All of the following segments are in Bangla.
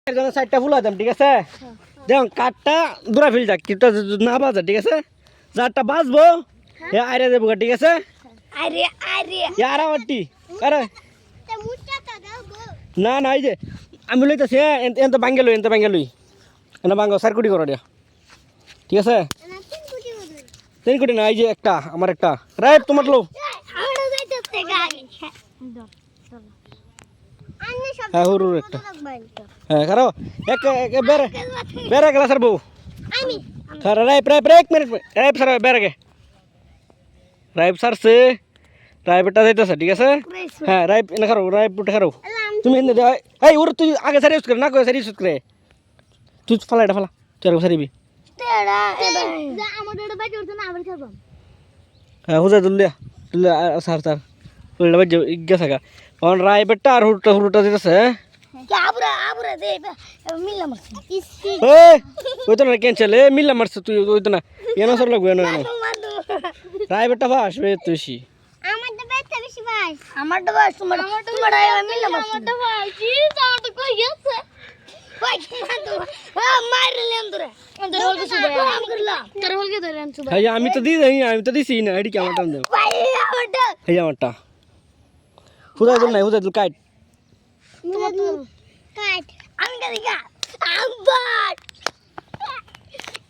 একজনে 4টা ফুল আদাম ঠিক আছে দেখুন কাঠটা দূরা ফেল যাক কিন্তু না বাজা ঠিক আছে যারটা বাজবো এ আইরে দেবো ঠিক আছে আরে আরে ইয়ারা বাটি আরে তে মুটাটা দাও গো না না এই যে আমি লইতাছি এন্ত বাঙ্গেলই এনা বাঙ্গো 4 কোটি করে দিয়া ঠিক আছে না 3 কোটি হবে 3 কোটি না এই যে একটা আমার একটা রাইট তোমার লো আমরা যাইতেছে গাড়ি দাও আন্নে সব হ্যাঁ হুরুর একটা রাখবেন হ্যাঁ কারো এক বেরে বেরে গেলা স্যার বউ আমি sir ripe 1 minute ripe sir বেরে গে রাইপ স্যার সে রাইপটা যাইতেছে ঠিক আছে হ্যাঁ রাইপ এনে খারো রাইপ উঠে খারো তুমি এনে দে এই ওর তুই আগে সারি ইউজ করে না কই সারি ইউজ করে তুই ফালা এটা ফালা চার সারিবি তেরা যা আমাদের বাড়ি উঠছে না আবার খাবো হ্যাঁ হুজা দুলিয়া স্যার স্যার ওইটা বাজে গেছে গা অন রাইপটা আর হুরুটা দিতেছে কি আবরা দে মিলা মারছে এই ওই তো না ক্যান্সেল এ মিলা মারছে তুই ওই তো না এনা সর লাগবে না রাইপটা ফাস বে তুই আমারটা বেচতে বেশি ভাই আমারটা ভাই তোমার মিলা মারছে আমারটা ভাই কি আমারটা কই গেছে ভাই মারতো মারলেন তোরে তোর হলকে সুবাই কাম করলাম তোর হলকে ধরেন সুবাই হ্যাঁ আমি তো দিছি না এডি কেমন টান দাও ভাই আমারটা এই আমারটা হুজা দুল কাট তোমার কাট আমি কাদিকা আবার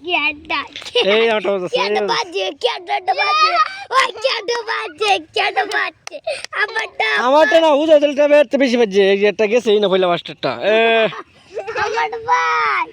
গেডা এই আমারটা হচ্ছে কেডা বাজে আমারটা না হুজা দুলটা বেরতে বেশি বাজে একটা গেছে এই না পয়লা মাস্টারটা আমার ভাই